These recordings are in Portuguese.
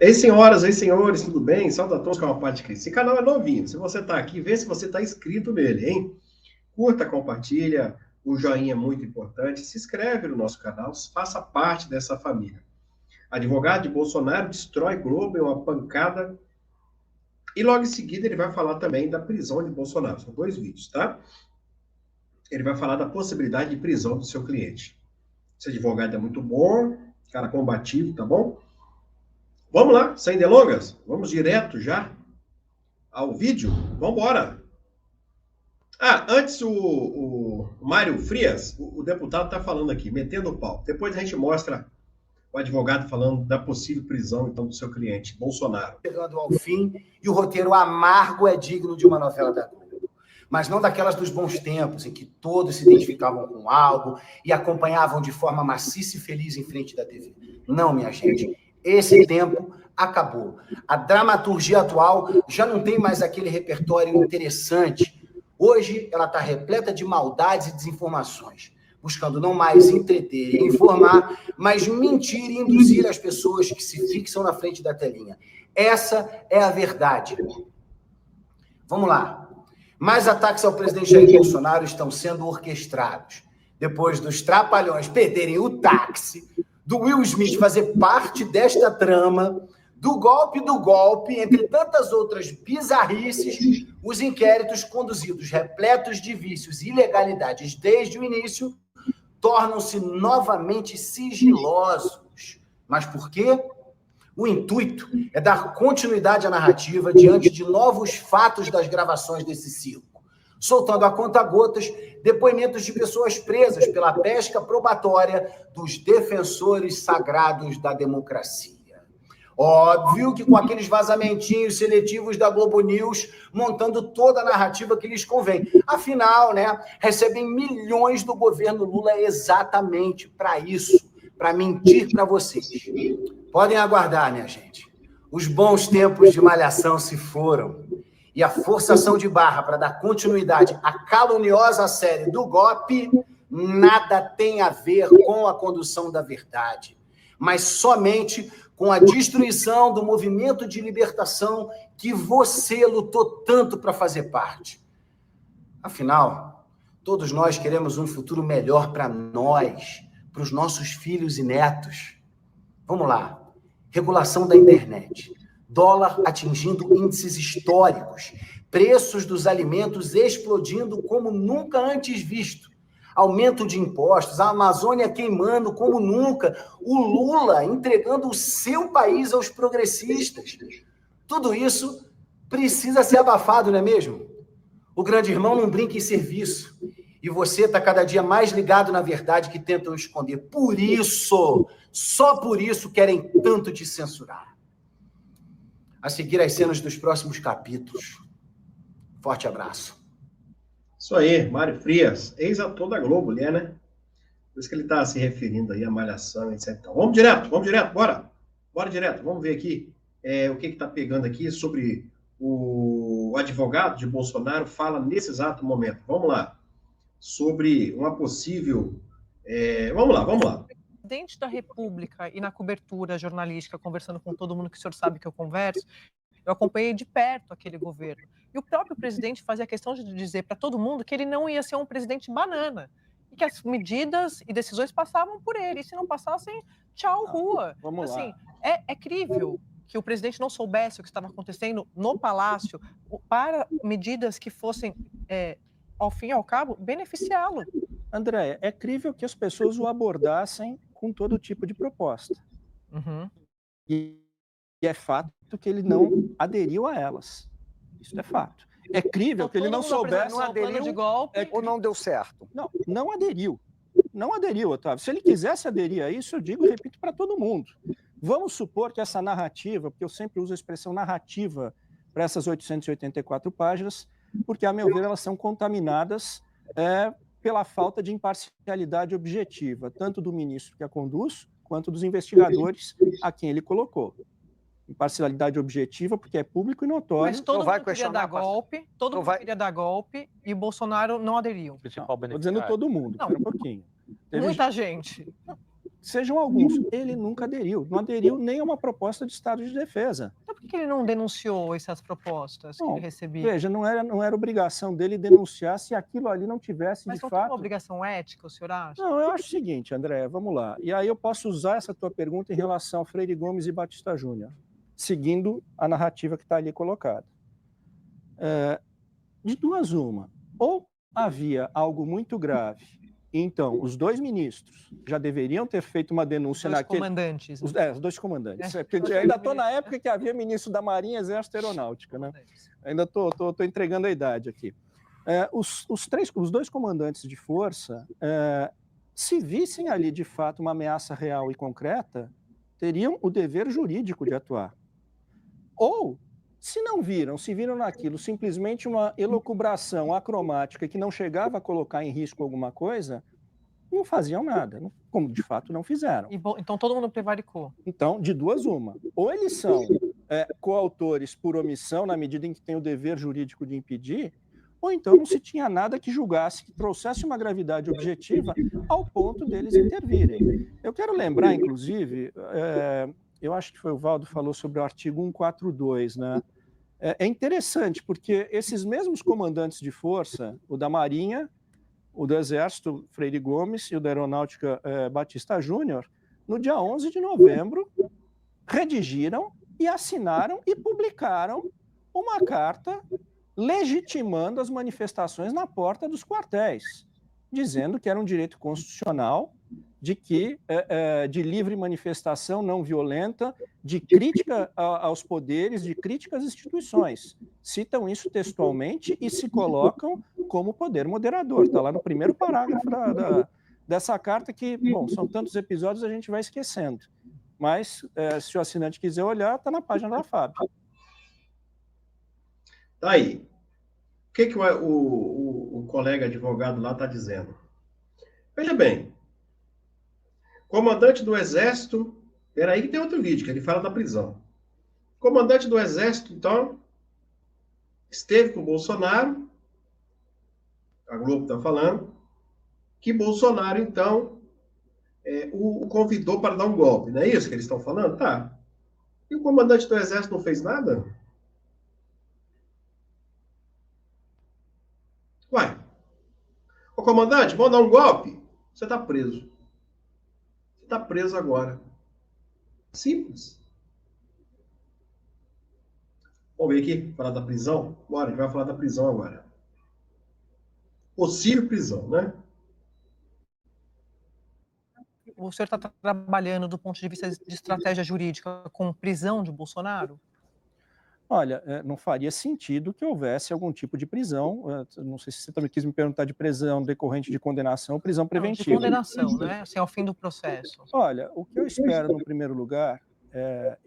Ei, senhoras, ei, senhores, tudo bem? Saudações com a parte de Cristo. Esse canal é novinho. Se você está aqui, vê se você está inscrito nele, hein? Curta, compartilha, o joinha é muito importante. Se inscreve no nosso canal, faça parte dessa família. Advogado de Bolsonaro destrói Globo em uma pancada. E logo em seguida ele vai falar também da prisão de Bolsonaro. São dois vídeos, tá? Ele vai falar da possibilidade de prisão do seu cliente. Esse advogado é muito bom, cara combativo, tá bom? Vamos lá, sem delongas? Vamos direto já ao vídeo? Vamos embora! Antes o Mário Frias, o deputado, está falando aqui, metendo o pau. Depois a gente mostra o advogado falando da possível prisão então, do seu cliente, Bolsonaro. Chegando ao fim, e o roteiro amargo é digno de uma novela da Globo. Mas não daquelas dos bons tempos, em que todos se identificavam com algo e acompanhavam de forma maciça e feliz em frente da TV. Não, minha gente. Esse tempo acabou. A dramaturgia atual já não tem mais aquele repertório interessante. Hoje ela está repleta de maldades e desinformações, buscando não mais entreter e informar, mas mentir e induzir as pessoas que se fixam na frente da telinha. Essa é a verdade. Vamos lá. Mais ataques ao presidente Jair Bolsonaro estão sendo orquestrados. Depois dos trapalhões perderem o táxi, do Will Smith fazer parte desta trama, do golpe, entre tantas outras bizarrices, os inquéritos conduzidos repletos de vícios e ilegalidades desde o início tornam-se novamente sigilosos. Mas por quê? O intuito é dar continuidade à narrativa diante de novos fatos das gravações desse circo, soltando a conta-gotas depoimentos de pessoas presas pela pesca probatória dos defensores sagrados da democracia. Óbvio que com aqueles vazamentinhos seletivos da Globo News, montando toda a narrativa que lhes convém. Afinal, recebem milhões do governo Lula exatamente para isso, para mentir para vocês. Podem aguardar, minha gente. Os bons tempos de malhação se foram. E a forçação de barra para dar continuidade à caluniosa série do golpe nada tem a ver com a condução da verdade, mas somente com a destruição do movimento de libertação que você lutou tanto para fazer parte. Afinal, todos nós queremos um futuro melhor para nós, para os nossos filhos e netos. Vamos lá. Regulação da internet. Dólar atingindo índices históricos. Preços dos alimentos explodindo como nunca antes visto. Aumento de impostos, a Amazônia queimando como nunca, o Lula entregando o seu país aos progressistas. Tudo isso precisa ser abafado, não é mesmo? O grande irmão não brinca em serviço. E você está cada dia mais ligado na verdade que tentam esconder. Por isso, só por isso querem tanto te censurar. A seguir as cenas dos próximos capítulos. Forte abraço. Isso aí, Mário Frias, ex-ator da Globo, né? Por isso que ele está se referindo aí à malhação, etc. Então, vamos direto, bora. Bora direto, vamos ver aqui o que está pegando aqui sobre o advogado de Bolsonaro fala nesse exato momento. Vamos lá. Sobre uma possível... Vamos lá. Presidente da República e na cobertura jornalística, conversando com todo mundo que o senhor sabe que eu converso, eu acompanhei de perto aquele governo. E o próprio presidente fazia questão de dizer para todo mundo que ele não ia ser um presidente banana. E que as medidas e decisões passavam por ele. E se não passassem, tchau, rua. Vamos assim, lá. É crível que o presidente não soubesse o que estava acontecendo no Palácio para medidas que fossem, ao fim e ao cabo, beneficiá-lo. André, é crível que as pessoas o abordassem com todo tipo de proposta. Uhum. E é fato que ele não aderiu a elas. Isso é fato. É crível que ele não soubesse... Não aderiu de golpe. Ou não deu certo? Não aderiu. Não aderiu, Otávio. Se ele quisesse aderir a isso, eu digo e repito para todo mundo. Vamos supor que essa narrativa, porque eu sempre uso a expressão narrativa para essas 884 páginas, porque, a meu ver, elas são contaminadas pela falta de imparcialidade objetiva, tanto do ministro que a conduz, quanto dos investigadores a quem ele colocou. Imparcialidade objetiva, porque é público e notório. Mas todo mundo queria dar golpe, queria dar golpe, e Bolsonaro não aderiu. Estou dizendo todo mundo, espera um pouquinho. Muita gente. sejam alguns. Ele nunca aderiu. Não aderiu nem a uma proposta de estado de defesa. Então por que ele não denunciou essas propostas que ele recebia? Veja, não era obrigação dele denunciar se aquilo ali não tivesse, Mas de não fato... tem uma obrigação ética, o senhor acha? Não, eu acho o seguinte, André, vamos lá. E aí eu posso usar essa tua pergunta em relação a Freire Gomes e Batista Júnior, seguindo a narrativa que está ali colocada. De duas uma. Ou havia algo muito grave, então os dois ministros já deveriam ter feito uma denúncia naquele... Comandantes. Os dois comandantes. Porque ainda estou na época que havia ministro da Marinha, Exército e Aeronáutica, né? Ainda estou entregando a idade aqui. Os dois comandantes de força, se vissem ali de fato uma ameaça real e concreta, teriam o dever jurídico de atuar. Ou, se não viram, se viram naquilo simplesmente uma elucubração acromática que não chegava a colocar em risco alguma coisa, não faziam nada, como de fato não fizeram. Então todo mundo prevaricou. Então, de duas uma. Ou eles são coautores por omissão, na medida em que têm o dever jurídico de impedir, ou então não se tinha nada que julgasse, que trouxesse uma gravidade objetiva ao ponto deles intervirem. Eu quero lembrar, inclusive, eu acho que foi o Valdo que falou sobre o artigo 142, né? É interessante, porque esses mesmos comandantes de força, o da Marinha, o do Exército, Freire Gomes, e o da Aeronáutica, Batista Júnior, no dia 11 de novembro, redigiram e assinaram e publicaram uma carta legitimando as manifestações na porta dos quartéis, dizendo que era um direito constitucional de livre manifestação não violenta, de crítica aos poderes, de crítica às instituições. Citam isso textualmente e se colocam como poder moderador. Está lá no primeiro parágrafo dessa carta que, bom, são tantos episódios, a gente vai esquecendo. Mas, se o assinante quiser olhar, está na página da FAB. Tá aí. O que o colega advogado lá está dizendo? Veja bem, comandante do Exército, peraí que tem outro vídeo, que ele fala da prisão. Comandante do Exército, então, esteve com o Bolsonaro, a Globo está falando, que Bolsonaro, então, o convidou para dar um golpe, não é isso que eles estão falando? Tá. E o comandante do Exército não fez nada? Uai. Ô comandante, vamos dar um golpe? Você está preso. Você está preso agora. Simples. Vamos ver aqui, falar da prisão? Bora, a gente vai falar da prisão agora. Possível prisão, né? O senhor está trabalhando do ponto de vista de estratégia jurídica com prisão de Bolsonaro? Olha, não faria sentido que houvesse algum tipo de prisão. Não sei se você também quis me perguntar de prisão decorrente de condenação ou prisão preventiva. Não, de condenação, né? Assim, ao fim do processo. Olha, o que eu espero, no primeiro lugar,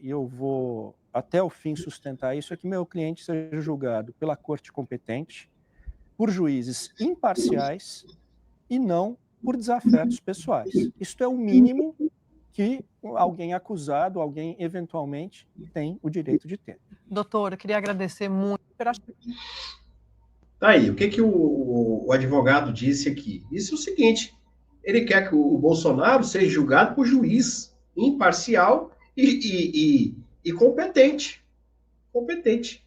e eu vou até o fim sustentar isso, é que meu cliente seja julgado pela corte competente, por juízes imparciais e não por desafetos pessoais. Isto é o mínimo que alguém acusado, alguém eventualmente tem o direito de ter. Doutor, eu queria agradecer muito. Tá aí, o que o advogado disse aqui? Disse o seguinte, ele quer que o Bolsonaro seja julgado por juiz imparcial e competente. Competente.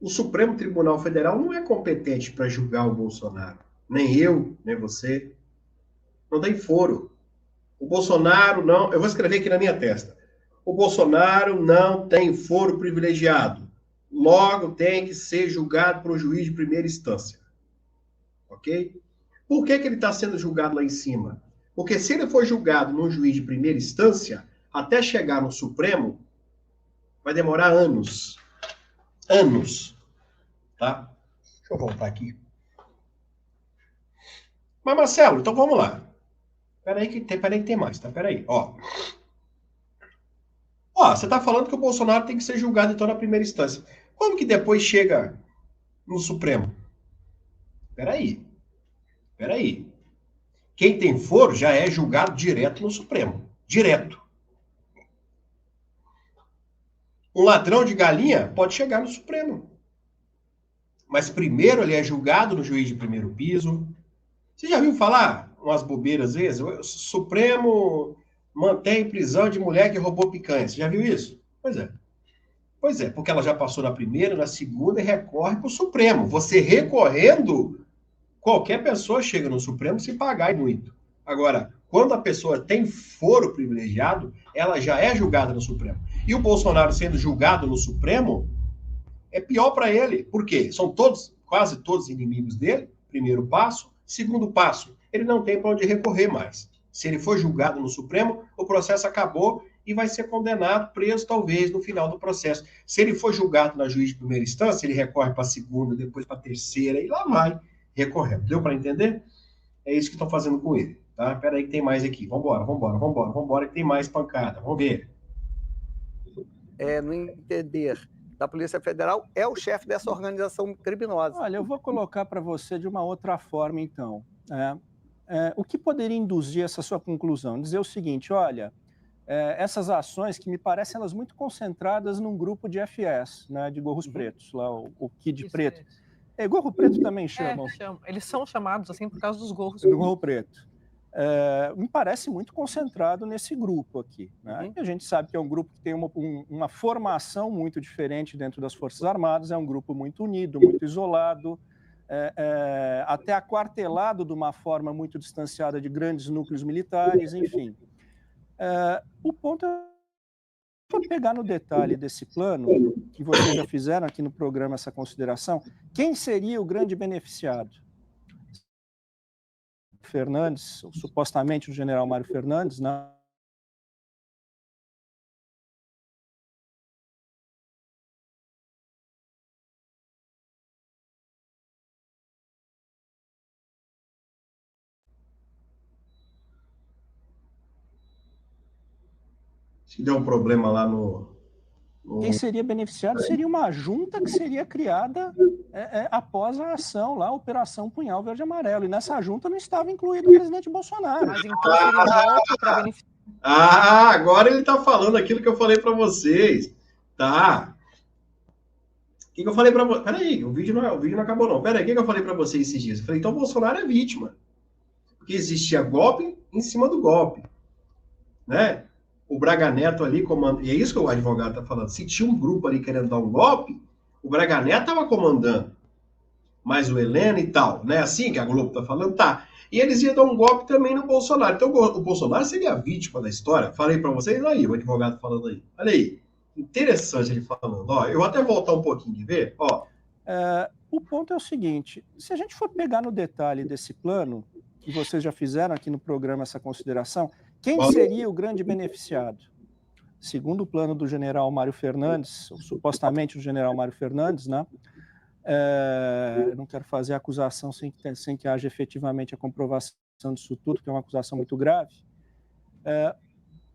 O Supremo Tribunal Federal não é competente para julgar o Bolsonaro. Nem eu, nem você. Não tem foro. O Bolsonaro não... Eu vou escrever aqui na minha testa. O Bolsonaro não tem foro privilegiado. Logo, tem que ser julgado por um juiz de primeira instância. Ok? Por que ele está sendo julgado lá em cima? Porque se ele for julgado num juiz de primeira instância, até chegar no Supremo, vai demorar anos. Anos. Tá? Deixa eu voltar aqui. Mas, Marcelo, então vamos lá. Peraí que tem mais, tá? Peraí, ó. Ó, você tá falando que o Bolsonaro tem que ser julgado, então, na primeira instância. Como que depois chega no Supremo? Peraí. Quem tem foro já é julgado direto no Supremo. Direto. Um ladrão de galinha pode chegar no Supremo. Mas primeiro ele é julgado no juiz de primeiro piso. Você já viu falar? umas bobeiras às vezes. O Supremo mantém prisão de mulher que roubou picanha. Você já viu isso? Pois é. Pois é, porque ela já passou na primeira, na segunda e recorre para o Supremo. Você recorrendo, qualquer pessoa chega no Supremo se pagar e muito. Agora, quando a pessoa tem foro privilegiado, ela já é julgada no Supremo. E o Bolsonaro sendo julgado no Supremo é pior para ele. Por quê? São todos, quase todos inimigos dele. Primeiro passo. Segundo passo, ele não tem para onde recorrer mais. Se ele for julgado no Supremo, o processo acabou e vai ser condenado, preso talvez no final do processo. Se ele for julgado na juiz de primeira instância, ele recorre para a segunda, depois para a terceira e lá vai recorrendo. Deu para entender? É isso que estão fazendo com ele. Tá? Espera aí que tem mais aqui. Vambora, que tem mais pancada. Vamos ver. No entender da Polícia Federal, é o chefe dessa organização criminosa. Olha, eu vou colocar para você de uma outra forma, então. O que poderia induzir essa sua conclusão? Dizer o seguinte, olha, essas ações que me parecem elas muito concentradas num grupo de FS, né, de gorros pretos, lá o Kid Preto. Gorro preto também chamam. Eles são chamados assim por causa dos gorros. Do gorro preto. Me parece muito concentrado nesse grupo aqui. Né? A gente sabe que é um grupo que tem uma formação muito diferente dentro das Forças Armadas, é um grupo muito unido, muito isolado, até aquartelado de uma forma muito distanciada de grandes núcleos militares, enfim. O ponto é pegar no detalhe desse plano, que vocês já fizeram aqui no programa essa consideração, quem seria o grande beneficiado? Fernandes, supostamente o general Mário Fernandes, né? Se deu um problema lá no... Quem seria beneficiado seria uma junta que seria criada após a ação lá, a Operação Punhal Verde e Amarelo. E nessa junta não estava incluído o presidente Bolsonaro. Mas então seria um golpe para beneficiar. Agora ele está falando aquilo que eu falei para vocês. Tá. O que eu falei para vocês? Peraí, o vídeo não acabou não. Peraí, o que eu falei para vocês esses dias? Eu falei, então o Bolsonaro é vítima. Porque existia golpe em cima do golpe. Né? O Braga Neto ali comanda, e é isso que o advogado está falando, se tinha um grupo ali querendo dar um golpe, o Braga Neto estava comandando, mas o Heleno e tal, né? Assim que a Globo está falando, tá. E eles iam dar um golpe também no Bolsonaro. Então o Bolsonaro seria a vítima da história. Falei para vocês, aí, o advogado falando aí. Olha aí, interessante ele falando. Ó, eu vou até voltar um pouquinho de ver. Ó. O ponto é o seguinte, se a gente for pegar no detalhe desse plano, que vocês já fizeram aqui no programa essa consideração, quem seria o grande beneficiado? Segundo o plano do general Mário Fernandes, ou supostamente o general Mário Fernandes, né? Eu não quero fazer acusação sem que haja efetivamente a comprovação disso tudo, que é uma acusação muito grave.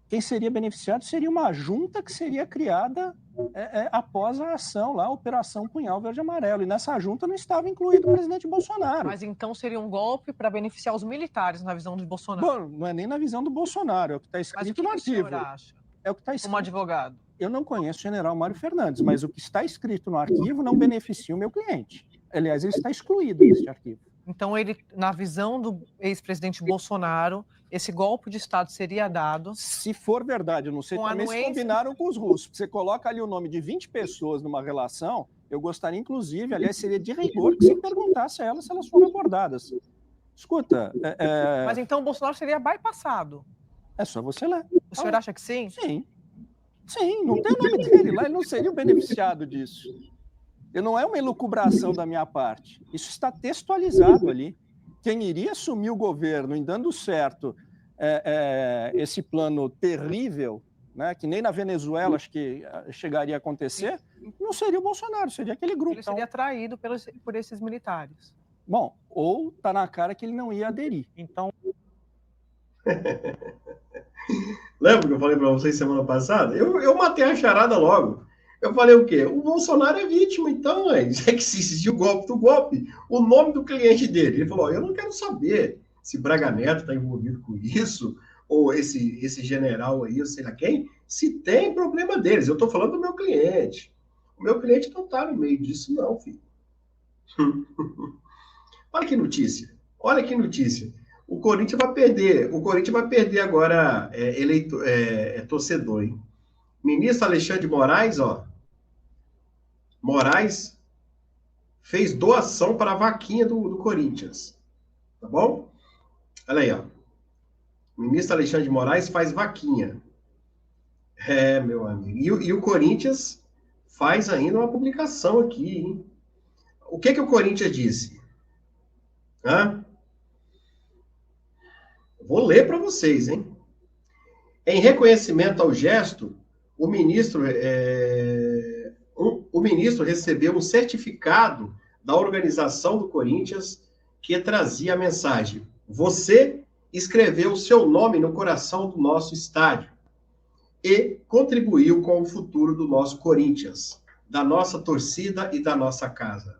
Quem seria beneficiado seria uma junta que seria criada após a ação lá, a Operação Punhal Verde e Amarelo. E nessa junta não estava incluído o presidente Bolsonaro. Mas então seria um golpe para beneficiar os militares na visão do Bolsonaro? Bom, não é nem na visão do Bolsonaro, é o que está escrito no arquivo. O senhor acha? É o que está escrito. Como advogado. Eu não conheço o general Mário Fernandes, mas o que está escrito no arquivo não beneficia o meu cliente. Aliás, ele está excluído deste arquivo. Então, ele, na visão do ex-presidente Bolsonaro, esse golpe de Estado seria dado... Se for verdade, eu não sei também se combinaram com os russos. Você coloca ali o nome de 20 pessoas numa relação, eu gostaria, inclusive, aliás, seria de rigor que você perguntasse a elas se elas foram abordadas. Escuta... Mas então o Bolsonaro seria bypassado? É só você ler. O senhor acha que sim? Sim. Sim, não tem o nome dele lá, ele não seria o beneficiado disso. Não é uma elucubração da minha parte. Isso está textualizado ali. Quem iria assumir o governo em dando certo esse plano terrível, né, que nem na Venezuela acho que chegaria a acontecer, não seria o Bolsonaro, seria aquele grupo. Ele seria atraído por esses militares. Bom, ou está na cara que ele não ia aderir. Então... Lembra que eu falei para vocês semana passada? Eu matei a charada logo. Eu falei o quê? O Bolsonaro é vítima, então, já que se existiu o golpe do golpe, o nome do cliente dele. Ele falou, eu não quero saber se Braga Neto está envolvido com isso, ou esse general aí, ou sei lá quem, se tem problema deles. Eu estou falando do meu cliente. O meu cliente não está no meio disso, não, filho. Olha que notícia. Olha que notícia. O Corinthians vai perder. O Corinthians vai perder agora torcedor, hein? Ministro Alexandre de Moraes, ó. Moraes fez doação para a vaquinha do Corinthians. Tá bom? Olha aí, ó. O ministro Alexandre de Moraes faz vaquinha. É, meu amigo. E o Corinthians faz ainda uma publicação aqui, hein? O que o Corinthians disse? Hã? Vou ler para vocês, hein? Em reconhecimento ao gesto, o ministro recebeu um certificado da organização do Corinthians que trazia a mensagem: você escreveu seu nome no coração do nosso estádio e contribuiu com o futuro do nosso Corinthians, da nossa torcida e da nossa casa.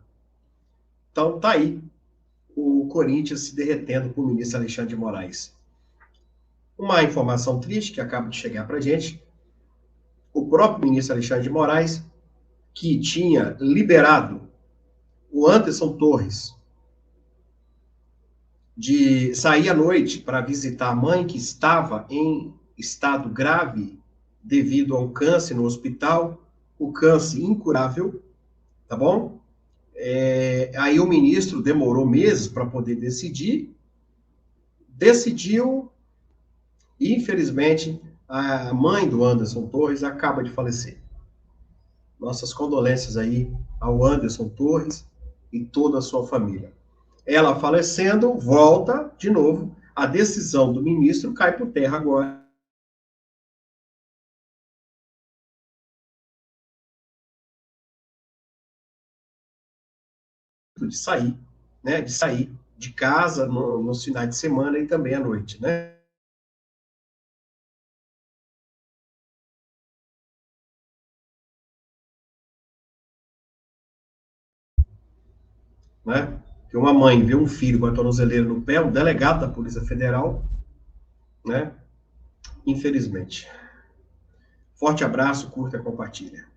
Então, tá aí o Corinthians se derretendo com o ministro Alexandre de Moraes. Uma informação triste que acaba de chegar para a gente: o próprio ministro Alexandre de Moraes, que tinha liberado o Anderson Torres de sair à noite para visitar a mãe, que estava em estado grave devido a um câncer no hospital, o câncer incurável, tá bom? Aí o ministro demorou meses para poder decidiu, e infelizmente a mãe do Anderson Torres acaba de falecer. Nossas condolências aí ao Anderson Torres e toda a sua família. Ela falecendo, volta de novo, a decisão do ministro cai por terra agora. De sair, né? De sair de casa nos finais de semana e também à noite, né? Né? Que uma mãe vê um filho com a tornozeleira no pé, um delegado da Polícia Federal, né? Infelizmente. Forte abraço, curta e compartilha.